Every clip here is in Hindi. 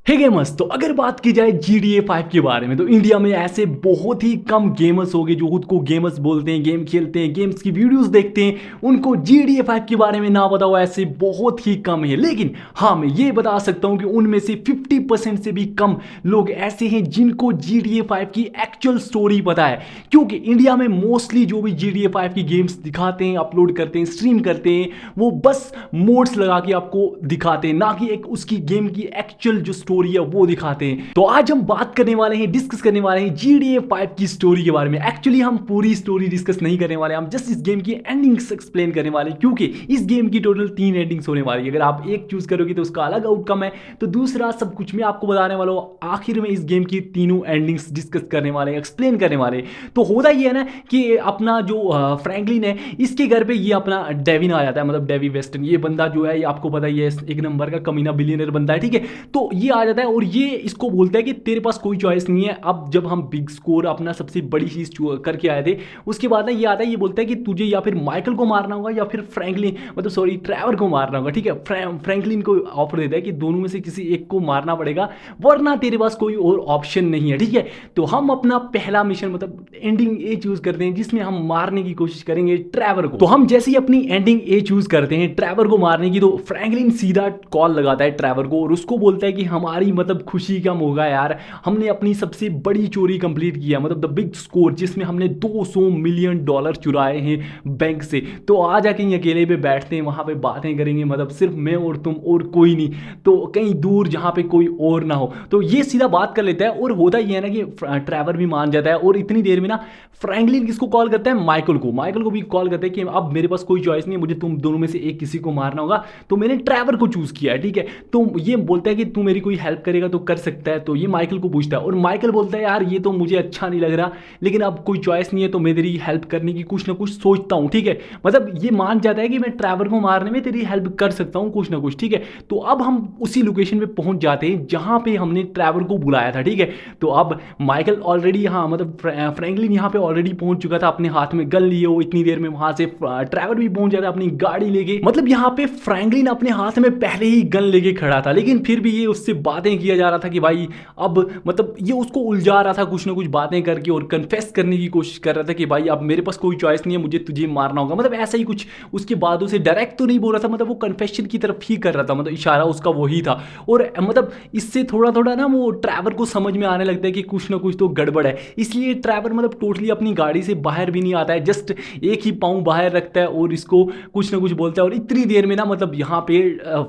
हे गेमर्स, तो अगर बात की जाए GTA 5 के बारे में तो इंडिया में ऐसे बहुत ही कम गेमर्स हो गए जो खुद को गेमर्स बोलते हैं, गेम खेलते हैं, गेम्स की वीडियोस देखते हैं, उनको GTA 5 के बारे में ना पता हो ऐसे बहुत ही कम है। लेकिन हाँ, मैं ये बता सकता हूँ कि उनमें से 50% से भी कम लोग ऐसे हैं जिनको GTA 5 की एक्चुअल स्टोरी पता है। क्योंकि इंडिया में मोस्टली जो भी GTA 5 की गेम्स दिखाते हैं, अपलोड करते हैं, स्ट्रीम करते हैं, वो बस मोड्स लगा के आपको दिखाते हैं, ना कि एक उसकी गेम की एक्चुअल जो स्टोरी है वो दिखाते हैं। तो आज हम बात करने वाले हैं, डिस्कस करने वाले हैं GTA 5 की स्टोरी के बारे में। एक्चुअली हम पूरी स्टोरी डिस्कस नहीं करने वाले, हम जस्ट इस गेम की एंडिंग्स एक्सप्लेन करने वाले हैं, क्योंकि इस गेम की टोटल 3 एंडिंग्स होने वाली है। अगर आप एक चूज करोगे तो उसका अलग आउटकम है, तो दूसरा सब कुछ मैं आपको बताने वाला हूँ। आखिर में इस गेम की तीनों एंडिंग्स डिस्कस करने वाले हैं, एक्सप्लेन करने वाले हैं। तो होता ये है ना कि अपना जो फ्रैंकलिन है, इसके घर पे ये अपना डेविन आ जाता है, मतलब डेवी वेस्टन। ये बंदा जो है, ये आपको पता ही है, एक नंबर का कमीना बिलियनर बंदा है, ठीक है। तो ये आ जाता है और ये इसको बोलता है कि तेरे पास कोई चॉइस नहीं है। अब जब हम बिग स्कोर अपना सबसे बड़ी चीज करके आए थे, उसके बाद ना ये आता है, ये बोलता है कि तुझे या फिर माइकल को मारना होगा या फिर फ्रैंकलिन, मतलब सॉरी, ट्रेवर को मारना होगा, ठीक है। फ्रैंकलिन को ऑफर देता है कि दोनों में से किसी एक को मारना पड़ेगा, वरना तेरे पास कोई और ऑप्शन नहीं है, ठीक है। तो हम अपना पहला मिशन, मतलब एंडिंग ए चूज करते हैं, जिसमें हम मारने की कोशिश करेंगे ट्रेवर को। तो हम जैसे ही अपनी एंडिंग ए चूज करते हैं ट्रेवर को मारने की, तो फ्रैंकलिन सीधा कॉल लगाता है ट्रेवर को और उसको बोलता है कि हमारी मतलब खुशी का मौका यार, हमने अपनी सबसे बड़ी चोरी कंप्लीट किया, मतलब द बिग स्कोर, जिसमें हमने $200 मिलियन चुराए हैं बैंक से। तो आ जाके अकेले पे बैठते हैं, वहां पे बातें करेंगे, मतलब सिर्फ मैं और तुम और कोई नहीं, तो कहीं दूर जहां पे कोई और ना हो। तो ये सीधा बात कर लेता है और होता ही है ना कि ट्रेवर भी मान जाता है। और इतनी देर में ना फ्रैंकलिन किसको कॉल करता है, माइकल को भी कॉल करता है कि अब मेरे पास कोई चॉइस नहीं है, मुझे तुम दोनों में से एक किसी को मारना होगा, तो मैंने ट्रेवर को चूज किया है, ठीक है। तो ये बोलता है कि तू मेरी कोई हेल्प करेगा तो कर सकता है। तो ये माइकल को पूछता है और माइकल बोलता है यार ये तो मुझे अच्छा नहीं लग रहा, लेकिन अब कोई चॉइस नहीं है, तो मैं तेरी हेल्प करने की कुछ ना कुछ सोचता हूँ, ठीक है। मतलब ये मान जाता है कि मैं ट्रेवर को मारने में तेरी हेल्प कर सकता हूँ कुछ ना कुछ, ठीक है। तो अब हम उसी लोकेशन पे पहुंच जाते हैं जहां पे हमने ट्रेवर को बुलाया था, ठीक है। तो अब माइकल ऑलरेडी यहाँ, मतलब फ्रैंकलिन यहाँ पे ऑलरेडी पहुंच चुका था, अपने हाथ में गन लिए वो। इतनी देर में वहां से ट्रेवर भी पहुंच जाता अपनी गाड़ी लेके। मतलब यहाँ पे फ्रैंकलिन अपने हाथ में पहले ही गन लेके खड़ा था, लेकिन फिर भी ये उससे बातें किया जा रहा था कि भाई अब, मतलब ये उसको उलझा रहा था कुछ ना कुछ बातें करके और कन्फेस करने की कोशिश कर रहा था कि भाई अब मेरे पास कोई चॉइस नहीं है, मुझे तुझे मारना होगा, मतलब ऐसा ही कुछ। उसके बाद उसे डायरेक्ट तो नहीं बोल रहा था, मतलब वो कन्फेशन की तरफ ही कर रहा था, मतलब इशारा उसका वही था। और मतलब इससे थोड़ा थोड़ा ना वो ट्रैवर को समझ में आने लगता है कि कुछ ना कुछ तो गड़बड़ है। इसलिए ट्रैवर मतलब टोटली अपनी गाड़ी से बाहर भी नहीं आता है, जस्ट एक ही पाँव बाहर रखता है और इसको कुछ ना कुछ बोलता है। और इतनी देर में ना, मतलब यहाँ पे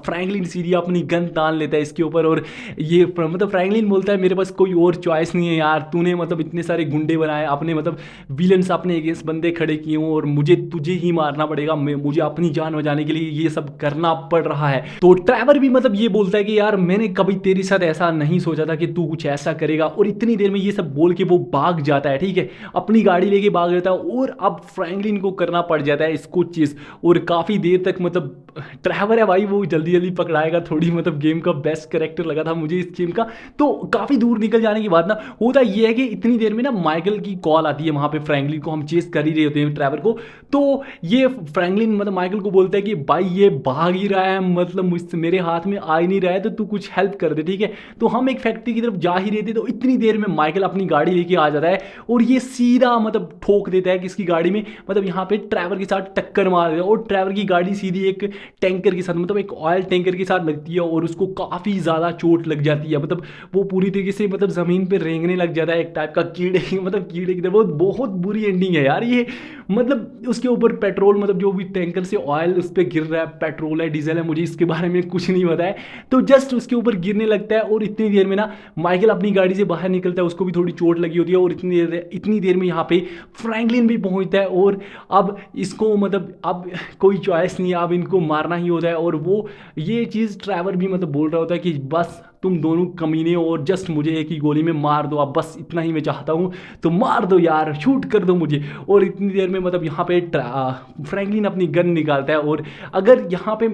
फ्रैंकलिन सीधी अपनी गन तान लेता है इसके ऊपर। और ये मतलब फ्रैंकलिन बोलता है मेरे पास कोई और चॉइस नहीं है यार, तूने मतलब इतने सारे गुंडे बनाए अपने, मतलब विलन्स अपने अगेंस्ट बंदे खड़े किए हों, और मुझे तुझे ही मारना पड़ेगा, मुझे अपनी जान बचाने के लिए ये सब करना पड़ रहा है। तो ट्रैवर भी मतलब ये बोलता है कि यार मैंने कभी तेरे साथ ऐसा नहीं सोचा था कि तू कुछ ऐसा करेगा। और इतनी देर में ये सब बोल के वो भाग जाता है, ठीक है, अपनी गाड़ी लेके भाग जाता है। और अब फ्रैंकलिन को करना पड़ जाता है इसको चीज। और काफी देर तक, मतलब ट्रैवर है भाई, वो जल्दी जल्दी पकड़ाएगा थोड़ी, मतलब गेम का बेस्ट कैरेक्टर लगा था मुझे इस गेम का। तो काफी दूर निकल जाने के बाद ना होता ये है कि इतनी देर में ना माइकल की कॉल आती है वहां पे। फ्रैंकलिन को हम चेस कर ही रहे होते हैं ट्रैवर को, तो ये फ्रैंकलिन मतलब माइकल को बोलता है कि भाई ये भाग ही रहा है, मतलब मुझसे मेरे हाथ में आ ही नहीं रहा है, तो तू कुछ हेल्प कर दे, ठीक है। तो हम एक फैक्ट्री की तरफ जा ही रहे थे, तो इतनी देर में माइकल अपनी गाड़ी लेके आ जाता है और ये सीधा मतलब ठोक देता है किसकी गाड़ी में, मतलब यहाँ पे ट्रैवर के साथ टक्कर मार देता है। और ट्रैवर की गाड़ी सीधी एक टैंकर के साथ, मतलब एक ऑयल टैंकर के साथ लगती है और उसको काफ़ी ज़्यादा चोट लग जाती है। मतलब वो पूरी तरीके से मतलब ज़मीन पे रेंगने लग जाता है, एक टाइप का कीड़े मतलब कीड़े की तरह। बहुत बहुत बुरी एंडिंग है यार ये। मतलब उसके ऊपर पेट्रोल, मतलब जो भी टैंकर से ऑयल उस पर गिर रहा है, पेट्रोल है डीजल है, मुझे इसके बारे में कुछ नहीं पता है, तो जस्ट उसके ऊपर गिरने लगता है। और इतनी देर में ना माइकल अपनी गाड़ी से बाहर निकलता है, उसको भी थोड़ी चोट लगी होती है। और इतनी देर में यहाँ पे फ्रैंकलिन भी पहुंचता है और अब इसको मतलब अब कोई चॉइस नहीं है, अब इनको मारना ही होता है। और वो ये चीज़ ट्रैवर भी मतलब बोल रहा होता है कि बस तुम दोनों कमीने हो और जस्ट मुझे एक ही गोली में मार दो, अब बस इतना ही मैं चाहता हूँ, तो मार दो यार, शूट कर दो मुझे। और इतनी देर में मतलब यहाँ पे फ्रैंकलिन अपनी गन निकालता है। और अगर यहाँ पे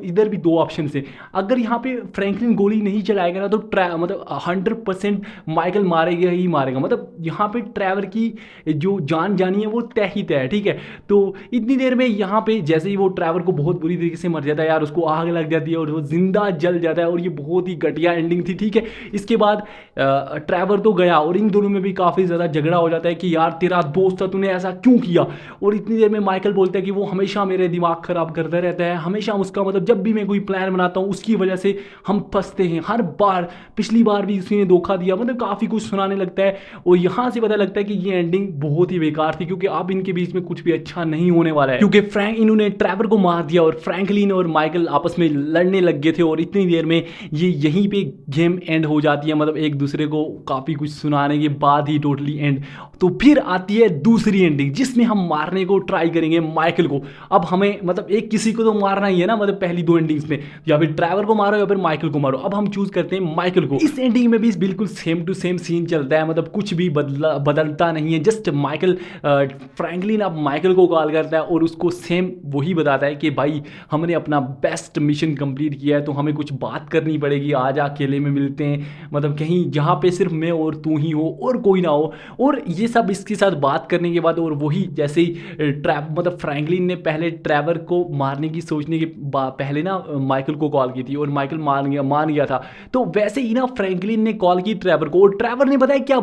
इधर भी दो ऑप्शन है, अगर यहाँ पे फ्रैंकलिन गोली नहीं चलाएगा ना, तो मतलब 100% माइकल मारेगा ही मारेगा, मतलब यहाँ पे ट्रैवर की जो जान जानी है वो तय ही तय है, ठीक है। तो इतनी देर में यहाँ पे जैसे ही वो ट्रैवर को बहुत बुरी तरीके से मर जाता है यार, उसको आग लग जाती है और वो जिंदा जल जाता है। और ये बहुत ही घटिया एंडिंग थी, ठीक है। इसके बाद ट्रैवर तो गया और इन दोनों में भी काफ़ी ज़्यादा झगड़ा हो जाता है कि यार तेरा दोस्त था, तूने ऐसा क्यों किया। और इतनी देर में माइकल बोलता है कि वो हमेशा मेरे दिमाग ख़राब करता रहता है, हमेशा उसका मतलब जब भी मैं कोई प्लान बनाता हूँ उसकी वजह से हम फंसते हैं हर बार, पिछली बार भी उसने धोखा दिया, मतलब काफ़ी कुछ सुनाने लगता है। और यहाँ से पता लगता है कि ये एंडिंग बहुत ही बेकार थी, क्योंकि अब इनके बीच में कुछ भी अच्छा नहीं होने वाला है, क्योंकि इन्होंने ट्रैवर को मार दिया और फ्रैंकलिन और माइकल आपस में लड़ने लग गए थे। और इतनी देर में ये यहीं पे गेम एंड हो जाती है, मतलब एक दूसरे को काफ़ी कुछ सुनाने के बाद ही टोटली एंड। तो फिर आती है दूसरी एंडिंग, जिसमें हम मारने को ट्राई करेंगे माइकल को। अब हमें मतलब एक किसी को तो मारना ही है ना, मतलब पहली दो एंडिंग्स में या फिर ट्रैवर को मारो या फिर माइकल को मारो। अब हम चूज करते हैं माइकल को। इस एंडिंग में भी बिल्कुल सेम टू सेम सीन चलता है, मतलब कुछ भी बदलता नहीं है। जस्ट माइकल फ्रैंकलिन अब माइकल को कॉल करता है और उसको सेम वही बताता है कि भाई हमने अपना बेस्ट मिशन कंप्लीट किया है, तो हमें कुछ बात करनी पड़ेगी, आज अकेले में मिलते हैं, मतलब कहीं जहाँ पे सिर्फ मैं और तू ही हो और कोई ना हो। और ये सब इसके साथ बात करने के बाद, और वही जैसे ही मतलब फ्रैंकलिन ने पहले ट्रैवर को मारने की सोचने के पहले ना माइकल को कॉल की थी और माइकल मान गया था। तो वैसे ही ना फ्रैंकलिन ने कॉल की ट्रैवर को, और ट्रैवर ने पता है क्या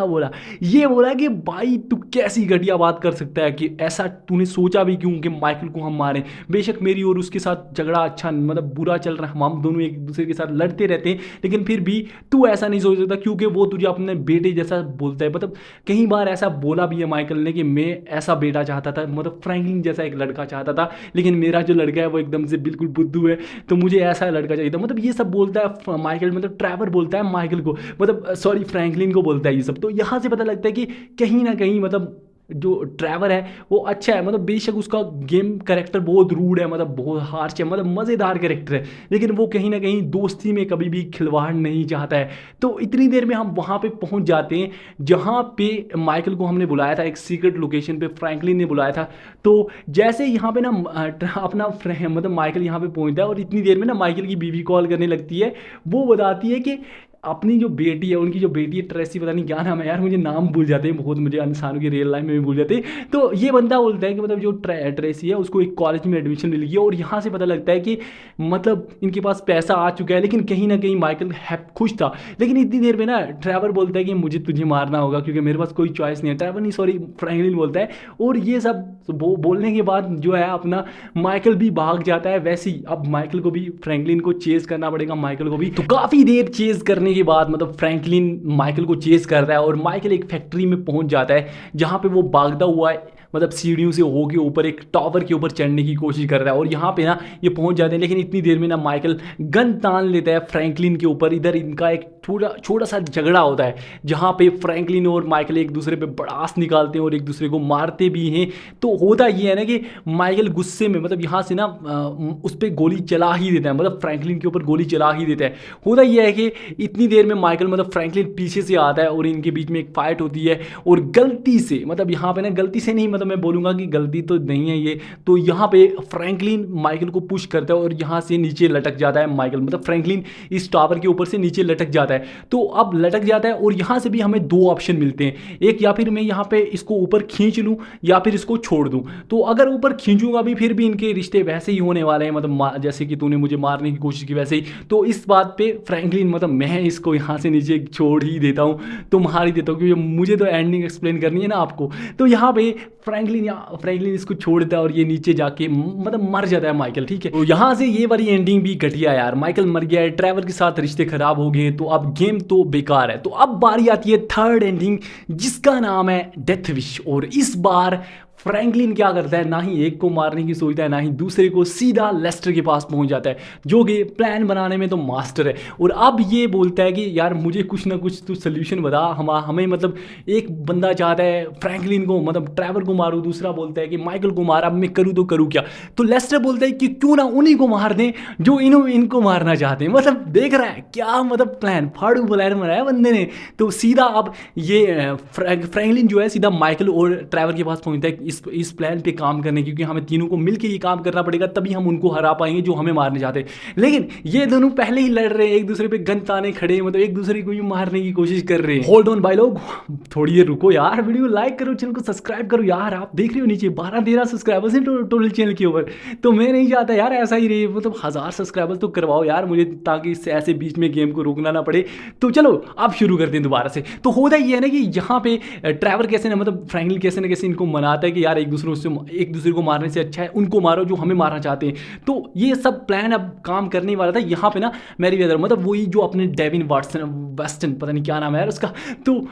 बोला, ये बोला कि भाई तू कैसी घटिया बात कर सकता है, कि ऐसा तूने सोचा भी क्यों कि माइकल को हम मारें। बेशक मेरी और उसके साथ झगड़ा अच्छा मतलब बुरा चल रहा है, हम दोनों एक दूसरे के साथ लड़ते रहते हैं, लेकिन फिर भी तू ऐसा नहीं सोच सकता, क्योंकि वो तुझे अपने बेटे जैसा बोलता है। मतलब कई बार ऐसा बोला भी है माइकल ने कि मैं ऐसा बेटा चाहता था, मतलब फ्रैंकलिन जैसा एक लड़का चाहता था, लेकिन मेरा जो लड़का है वो एकदम से बिल्कुल बुद्धू है, तो मुझे ऐसा लड़का चाहिए था। मतलब ये सब बोलता है माइकल, मतलब ट्रैवर बोलता है माइकल को, मतलब सॉरी फ्रैंकलिन को बोलता है ये सब। तो यहाँ से पता लगता है कि कहीं ना कहीं मतलब जो ट्रैवर है वो अच्छा है, मतलब बेशक उसका गेम कैरेक्टर बहुत रूड है, मतलब बहुत हार्श है, मतलब मज़ेदार कैरेक्टर है, लेकिन वो कहीं ना कहीं दोस्ती में कभी भी खिलवाड़ नहीं चाहता है। तो इतनी देर में हम वहाँ पे पहुँच जाते हैं जहाँ पे माइकल को हमने बुलाया था, एक सीक्रेट लोकेशन पे फ्रैंकलिन ने बुलाया था। तो जैसे यहाँ पे ना अपना मतलब माइकल यहाँ पे पहुँचता है, और इतनी देर में ना माइकल की बीवी कॉल करने लगती है। वो बताती है कि अपनी जो बेटी है, उनकी जो बेटी है ट्रेसी, पता नहीं क्या नाम है यार, मुझे नाम भूल जाते हैं बहुत, मुझे इंसानों की रियल लाइफ में भी भूल जाते हैं। तो ये बंदा बोलता है कि मतलब जो ट्रेसी है उसको एक कॉलेज में एडमिशन मिल गया, और यहाँ से पता लगता है कि मतलब इनके पास पैसा आ चुका है, लेकिन कहीं ना कहीं माइकल खुश था। लेकिन इतनी देर में ना ट्रैवर बोलता है कि मुझे तुझे मारना होगा क्योंकि मेरे पास कोई चॉइस नहीं है। ट्रैवर नहीं, सॉरी फ्रैंकलिन बोलता है। और ये सब बोलने के बाद जो है अपना माइकल भी भाग जाता है। वैसे ही अब माइकल को भी फ्रैंकलिन को चेज करना पड़ेगा, माइकल को भी। तो काफ़ी देर चेज करने के बाद मतलब फ्रैंकलिन माइकल को चेज करता है, और माइकल एक फैक्ट्री में पहुंच जाता है जहां पे वो भागता हुआ मतलब सीढ़ियों से होके ऊपर एक टावर के ऊपर चढ़ने की कोशिश कर रहा है। और यहाँ पे ना ये पहुंच जाते हैं, लेकिन इतनी देर में ना माइकल गन तान लेता है फ्रैंकलिन के ऊपर। इधर इनका एक छोटा सा झगड़ा होता है, जहाँ पे फ्रैंकलिन और माइकल एक दूसरे पे बड़ास निकालते हैं और एक दूसरे को मारते भी हैं। तो होता ये है ना कि माइकल गुस्से में मतलब यहाँ से ना उस पर गोली चला ही देता है, मतलब फ्रैंकलिन के ऊपर गोली चला ही देता है। होता यह है कि इतनी देर में माइकल मतलब फ्रैंकलिन पीछे से आता है और इनके बीच में एक फाइट होती है, और गलती से मतलब यहाँ पे ना गलती से नहीं, मतलब मैं बोलूँगा कि गलती तो नहीं है ये, तो यहाँ पे फ्रैंकलिन माइकल को पुश करता है और यहाँ से नीचे लटक जाता है माइकल, मतलब फ्रैंकलिन इस टावर के ऊपर से नीचे लटक जाता है। तो अब लटक जाता है और यहाँ से भी हमें दो ऑप्शन मिलते हैं, एक या फिर मैं यहाँ पे इसको ऊपर खींच लूँ या फिर इसको छोड़ दूँ। तो अगर ऊपर खींचूंगा भी फिर भी इनके रिश्ते वैसे ही होने वाले हैं, मतलब जैसे कि तूने मुझे मारने की कोशिश की वैसे ही। तो इस बात पे फ्रैंकलिन मतलब मैं इसको यहाँ से नीचे छोड़ ही देता हूँ, तो मार ही देता हूँ, क्योंकि मुझे तो एंडिंग एक्सप्लेन करनी है ना आपको। तो यहाँ पे फ्रैंकलिन इसको छोड़ देता है और ये नीचे जाके मतलब मर जाता है माइकल, ठीक है। तो यहाँ से ये वाली एंडिंग भी घटिया यार, माइकल मर गया है, ट्रैवर के साथ रिश्ते खराब हो गए, तो अब गेम तो बेकार है। तो अब बारी आती है थर्ड एंडिंग, जिसका नाम है डेथ विश। और इस बार फ्रैंकलिन क्या करता है, ना ही एक को मारने की सोचता है ना ही दूसरे को, सीधा लेस्टर के पास पहुंच जाता है जो कि प्लान बनाने में तो मास्टर है। और अब ये बोलता है कि यार मुझे कुछ ना कुछ तू सोल्यूशन बता, हमें मतलब एक बंदा चाहता है फ्रैंकलिन को मतलब ट्रैवर को मारूं, दूसरा बोलता है कि माइकल को मार, अब मैं करूँ तो करूँ क्या। तो लेस्टर बोलता है कि क्यों ना उन्हीं को मार दें जो इनको मारना चाहते हैं। मतलब देख रहा है क्या मतलब प्लान, फाड़ू प्लान बनाया बंदे ने। तो सीधा अब ये फ्रैंकलिन जो है सीधा माइकल और ट्रैवर के पास पहुंचता है, इस प्लान पे काम करने की, क्योंकि हमें तीनों को मिलकर ये काम करना पड़ेगा, तभी हम उनको हरा पाएंगे जो हमें मारने चाहते हैं। लेकिन ये दोनों पहले ही लड़ रहे हैं, एक दूसरे पे गन ताने खड़े, मतलब एक दूसरे को ही मारने की कोशिश कर रहे हैं। होल्ड ऑन भाई लोग, थोड़ी देर रुको यार, वीडियो लाइक करो, चैनल को सब्सक्राइब करो यार। आप देख रहे हो नीचे 12-13 सब्सक्राइबर्स हैं टोटल चैनल के ऊपर, तो मैं नहीं चाहता यार ऐसा ही रहे, मतलब 1000 सब्सक्राइबर्स तो करवाओ यार मुझे, ताकि इससे ऐसे बीच में गेम को रोकना ना पड़े। तो चलो अब शुरू करते हैं दोबारा से। तो होता ये है ना कि यहाँ पे ट्रैवर कैसे ना, मतलब फ्रैंकलिन कैसे ना कैसे इनको मनाता है कि यार एक दूसरे को मारने से अच्छा है उनको मारो जो हमें मारना चाहते हैं। तो ये सब प्लान अब काम करने वाला था। यहाँ पे ना मैरीवेदर, मतलब वही जो अपने डेविन वेस्टन, पता नहीं क्या नाम है यार उसका, तो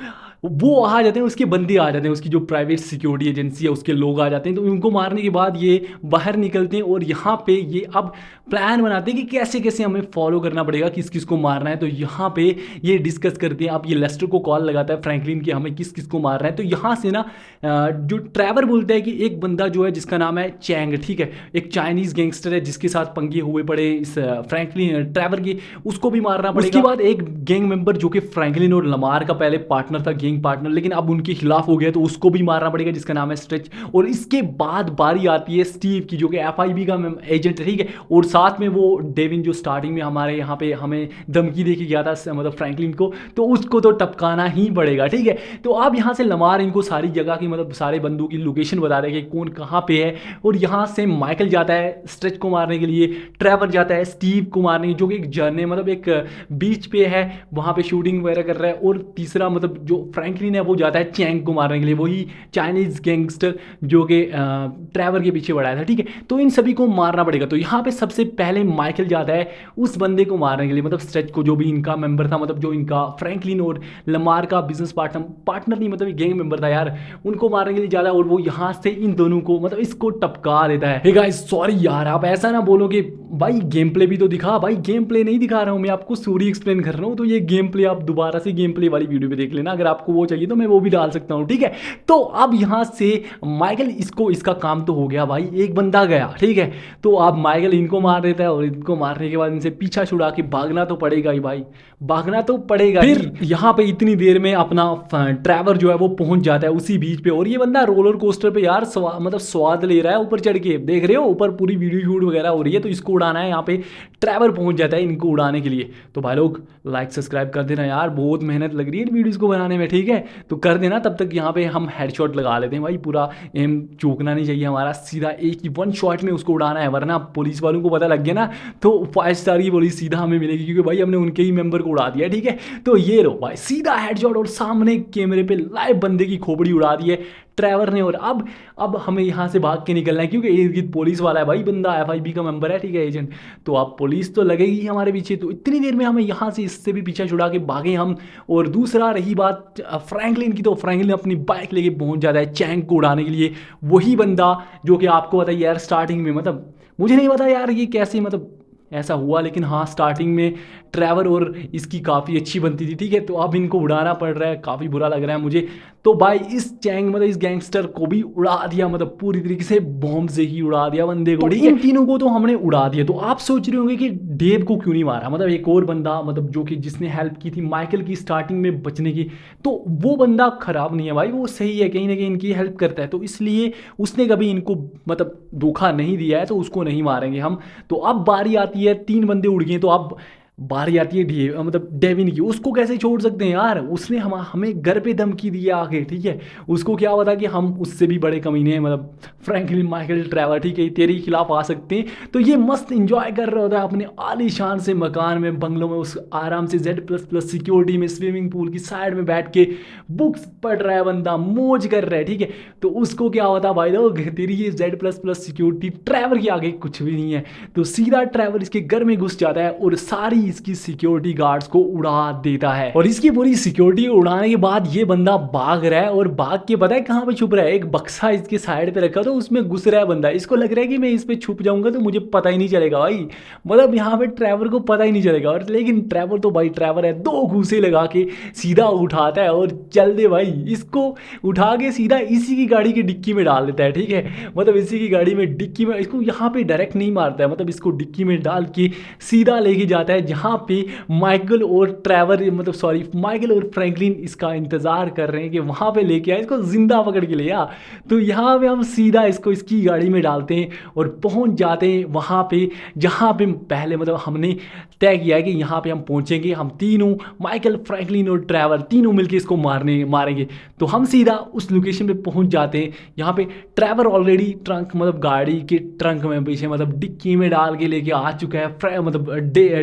वो आ जाते हैं, उसके बंदे आ जाते हैं, उसकी जो प्राइवेट सिक्योरिटी एजेंसी है उसके लोग आ जाते हैं। तो उनको मारने के बाद ये बाहर निकलते हैं और यहाँ पे ये अब प्लान बनाते हैं कि कैसे कैसे हमें फॉलो करना पड़ेगा, किस किस को मारना है। तो यहाँ पे ये डिस्कस करते हैं। अब ये लेस्टर को कॉल लगाता है फ्रैंकलिन कि हमें किस किस को मारना है। तो यहाँ से ना जो ट्रैवर बोलता है कि एक बंदा जो है जिसका नाम है चैंग, ठीक है, एक चाइनीज़ गैंगस्टर है जिसके साथ पंगे हुए पड़े इस फ्रैंकलिन ट्रैवर के, उसको भी मारना पड़ेगा। उसके बाद एक गैंग मेंबर जो कि फ्रैंकलिन और लमार का पहले पार्टनर था, गैंग पार्टनर, लेकिन अब उनके खिलाफ हो गया, तो उसको भी मारना पड़ेगा जिसका नाम है स्ट्रेच। और इसके बाद बारी आती है स्टीव की, जो कि FIB का एजेंट है, ठीक है, और साथ में वो डेविन जो स्टार्टिंग में हमारे यहाँ पे हमें धमकी दे के गया था, मतलब फ्रैंकलिन को, तो उसको तो टपकाना ही पड़ेगा, ठीक है। तो अब यहाँ से लमार इनको सारी जगह की, मतलब सारे बंदूक की लोकेशन बता रहे हैं कि कौन कहाँ पे है। और यहाँ से माइकल जाता है स्ट्रेच को मारने के लिए, ट्रैवर जाता है स्टीव को मारने, जो कि एक जर्ने, मतलब एक बीच पे है, वहाँ पे शूटिंग वगैरह कर रहा है। और तीसरा मतलब जो फ्रैंकलिन है वो जाता है चैंग को मारने के लिए, वही चाइनीज गैंगस्टर जो कि ट्रैवर के पीछे बढ़ाया था, ठीक है। तो इन सभी को मारना पड़ेगा। तो यहाँ पे सबसे पहले माइकल जाता है उस बंदे को मारने के लिए, मतलब स्ट्रेच को, जो भी इनका मेंबर था, मतलब जो इनका फ्रैंकलिन और लमार का बिजनेस पार्टनर नहीं, मतलब गैंग मेंबर था यार, उनको मारने के लिए जाता है। और वो यहाँ से इन दोनों को, मतलब इसको टपका देता है। हे गाइस सॉरी यार, आप ऐसा ना बोलो कि भाई गेम प्ले भी तो दिखा। भाई गेम प्ले नहीं दिखा रहा हूँ मैं, आपको स्टोरी एक्सप्लेन कर रहा हूँ। तो ये गेम प्ले आप दोबारा से गेम प्ले वाली वीडियो पे देख लेना, अगर आपको वो चाहिए तो मैं वो भी डाल सकता हूँ, ठीक है। तो अब यहाँ से माइकल, इसका काम तो हो गया भाई, एक बंदा गया, ठीक है। तो अब माइकल इनको मार देता है, और इनको मारने के बाद इनसे पीछा छुड़ा के भागना तो पड़ेगा ही भाई, भागना तो पड़ेगा। फिर यहाँ पे इतनी देर में अपना ट्रैवर जो है वो पहुंच जाता है उसी बीच पे, और ये बंदा रोलर कोस्टर पे यार मतलब स्वाद ले रहा है ऊपर चढ़ के, देख रहे हो ऊपर पूरी वीडियो शूट वगैरह हो रही है। तो इसको उड़ाना है, यहाँ पे ट्रैवर पहुंच जाता है इनको उड़ाने के लिए। तो भाई लोग लाइक सब्सक्राइब कर देना यार, बहुत मेहनत लग रही है वीडियोस को बनाने में, ठीक है, तो कर देना। तब तक यहाँ पे हम हेडशॉट लगा लेते हैं भाई, पूरा एम चूकना नहीं चाहिए हमारा, सीधा एक ही 1 शॉट में उसको उड़ाना है, वरना पुलिस वालों को पता लग गया ना तो 5 स्टार की पुलिस सीधा हमें मिलेगी, क्योंकि भाई हमने उनके ही मेंबर को उड़ा दिया, ठीक है। तो ये लो भाई सीधा हेडशॉट, और सामने कैमरे पे लाइव बंदे की खोपड़ी उड़ा दी है ट्रैवर ने। और अब हमें यहाँ से भाग के निकलना है, क्योंकि इर्द-गिर्द पुलिस वाला है भाई, बंदा FIB का मेंबर है, ठीक है, एजेंट। तो अब पुलिस तो लगेगी हमारे पीछे, तो इतनी देर में हमें यहाँ से इससे भी पीछा छुड़ा के भागे हम। और दूसरा रही बात फ्रैंकलिन की, तो फ्रैंकलिन अपनी बाइक लेके पहुँच जाता है चैंग को उड़ाने के लिए, वही बंदा जो कि आपको पता है यार स्टार्टिंग में, मतलब मुझे नहीं पता यार ये कैसे मतलब ऐसा हुआ, लेकिन हाँ स्टार्टिंग में ट्रैवर और इसकी काफ़ी अच्छी बनती थी, ठीक है। तो अब इनको उड़ाना पड़ रहा है, काफ़ी बुरा लग रहा है मुझे। तो भाई इस चैंग, मतलब इस गैंगस्टर को भी उड़ा दिया, मतलब पूरी तरीके से बॉम्ब से ही उड़ा दिया बंदे को, ठीक है। इन तीनों को तो हमने उड़ा दिया। तो आप सोच रहे होंगे कि डेव को क्यों नहीं मारा, मतलब एक और बंदा, मतलब जो कि जिसने हेल्प की थी माइकल की स्टार्टिंग में बचने की, तो वो बंदा खराब नहीं है भाई, वो सही है, कहीं ना कहीं इनकी हेल्प करता है, तो इसलिए उसने कभी इनको मतलब धोखा नहीं दिया है, तो उसको नहीं मारेंगे हम। तो अब बारी आती है, 3 बंदे उड़ गए, तो अब बारी आती है मतलब डेविन की। उसको कैसे छोड़ सकते हैं यार, उसने हमें घर पे धमकी दी है आके, ठीक है। उसको क्या पता कि हम उससे भी बड़े कमीने हैं, मतलब फ्रैंकलिन माइकल ट्रैवर, ठीक है, तेरे खिलाफ आ सकते हैं। तो ये मस्त इंजॉय कर रहा होता है अपने आलीशान से मकान में, बंगलों में, उस आराम से Z++ सिक्योरिटी में, स्विमिंग पूल की साइड में बैठ के बुक्स पढ़ रहा है बंदा, मौज कर रहा है, ठीक है। तो उसको क्या होता भाई लोग, तेरी ये Z++ सिक्योरिटी ट्रैवर के आगे कुछ भी नहीं है। तो सीधा ट्रैवर इसके घर में घुस जाता है और सारी इसकी सिक्योरिटी गार्ड्स को उड़ा देता है। और इसकी पूरी सिक्योरिटी उड़ाने के बाद ये बंदा भाग रहा है, और भाग के पता है कहाँ पे छुप रहा है, एक बक्सा इसके साइड पे रखा, तो उसमें घुस रहा है बंदा। इसको लग रहा है कि मैं इस पे छुप जाऊंगा तो मुझे पता ही नहीं चलेगा भाई, मतलब यहाँ पे ट्रैवर को पता ही नहीं चलेगा। और लेकिन ट्रैवर तो भाई ट्रैवर है, 2 घूसे लगा के सीधा उठाता है और चल दे भाई, इसको उठा के सीधा इसी की गाड़ी की डिक्की में डाल देता है, ठीक है। मतलब इसी की गाड़ी में डिक्की में, इसको यहाँ पे डायरेक्ट नहीं मारता है, मतलब इसको डिक्की में डाल के सीधा लेके जाता है यहाँ पे माइकल और ट्रेवर मतलब सॉरी माइकल और फ्रैंकलिन इसका इंतज़ार कर रहे हैं कि वहाँ पे लेके आए इसको ज़िंदा पकड़ के ले आ। तो यहाँ पे हम सीधा इसको इसकी गाड़ी में डालते हैं और पहुँच जाते हैं वहाँ पे जहाँ पे पहले मतलब हमने तय किया है कि यहाँ पे हम पहुँचेंगे, हम तीनों माइकल फ्रैंकलिन और ट्रेवर तीनों मिलके इसको मारेंगे। तो हम सीधा उस लोकेशन पे पहुँच जाते हैं। यहाँ पे ट्रेवर ऑलरेडी ट्रंक मतलब गाड़ी के ट्रंक में पीछे मतलब डिक्की में डाल के लेके आ चुका है मतलब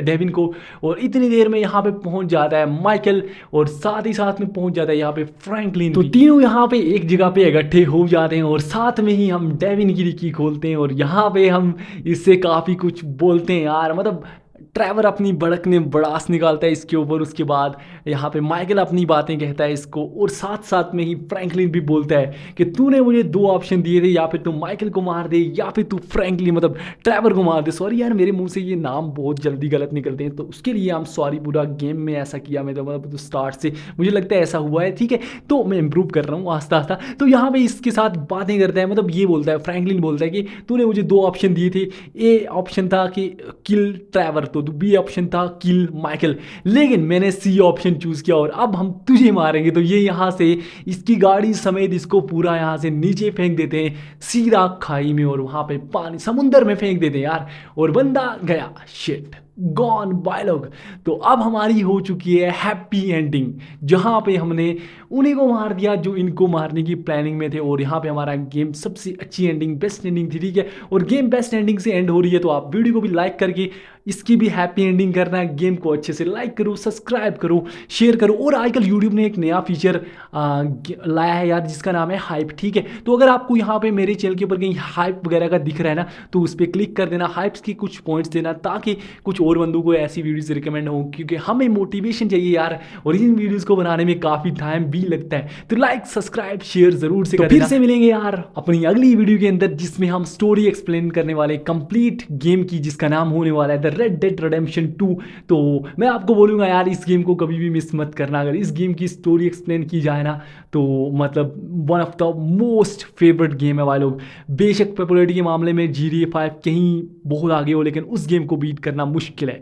डेविन को, और इतनी देर में यहाँ पे पहुँच जाता है माइकल और साथ ही साथ में पहुँच जाता है यहाँ पे फ्रैंकलिन। तो तीनों यहाँ पे एक जगह पे इकट्ठे हो जाते हैं और साथ में ही हम डेविन की डिक्की खोलते हैं और यहाँ पे हम इससे काफ़ी कुछ बोलते हैं यार, मतलब ट्रैवर अपनी भड़कने भड़ास निकालता है इसके ऊपर। उसके बाद यहाँ पे माइकल अपनी बातें कहता है इसको, और साथ साथ में ही फ्रैंकलिन भी बोलता है कि तूने मुझे दो ऑप्शन दिए थे, या फिर तू माइकल को मार दे या फिर तू फ्रैंकलिन मतलब ट्रैवर को मार दे। सॉरी यार मेरे मुंह से ये नाम बहुत जल्दी गलत निकलते हैं, तो उसके लिए हम सॉरी। पूरा गेम में ऐसा किया मैं तो मतलब स्टार्ट से मुझे लगता है ऐसा हुआ है, ठीक है, तो मैं इंप्रूव कर रहा हूँ आस्ता आस्ता। तो यहाँ पे इसके साथ बातें करता है, मतलब ये बोलता है फ्रैंकलिन बोलता है कि तूने मुझे दो ऑप्शन दिए थे, ए ऑप्शन था कि किल ट्रैवर, तो बी ऑप्शन था किल माइकल, लेकिन मैंने सी ऑप्शन चूज किया और अब हम तुझे मारेंगे। तो ये यहाँ से इसकी गाड़ी समेत इसको पूरा यहाँ से नीचे फेंक देते हैं सीधा खाई में, और वहाँ पे पानी समुंदर में फेंक देते हैं यार, और बंदा गया, शिट गॉन बायलॉग। तो अब हमारी हो चुकी है हैप्पी एंडिंग, जहाँ पे हमने उन्हीं को मार दिया जो इनको मारने की प्लानिंग में थे, और यहाँ पे हमारा गेम सबसे अच्छी एंडिंग बेस्ट एंडिंग थी, ठीक है, और गेम बेस्ट एंडिंग से एंड हो रही है। तो आप वीडियो को भी लाइक करके इसकी भी हैप्पी एंडिंग करना है, गेम को अच्छे से लाइक करो, सब्सक्राइब करो, शेयर करो। और आजकल यूट्यूब ने एक नया फीचर लाया है यार जिसका नाम है हाइप, ठीक है, तो अगर आपको यहाँ पे मेरे चैनल के ऊपर कहीं हाइप वगैरह का दिख रहा है ना, तो उस पर क्लिक कर देना, हाइप्स की कुछ पॉइंट्स देना, ताकि कुछ और बंदों को ऐसी वीडियोस रिकमेंड हो, क्योंकि हमें मोटिवेशन चाहिए यार, और इन वीडियोस को बनाने में काफ़ी टाइम भी लगता है। तो लाइक सब्सक्राइब शेयर जरूर से कर देना। फिर से मिलेंगे यार अपनी अगली वीडियो के अंदर, जिसमें हम स्टोरी एक्सप्लेन करने वाले कंप्लीट गेम की, जिसका नाम होने वाला है द रेड डेड रिडेम्पशन 2। तो मैं आपको बोलूँगा यार इस गेम को कभी भी मिस मत करना। अगर इस गेम की स्टोरी एक्सप्लेन की जाए ना, तो मतलब one of the most favourite game है भाई लोग। बेशक पॉपुलैरिटी के मामले में GTA 5 कहीं बहुत आगे हो, लेकिन उस गेम को बीट करना मुश्किल है।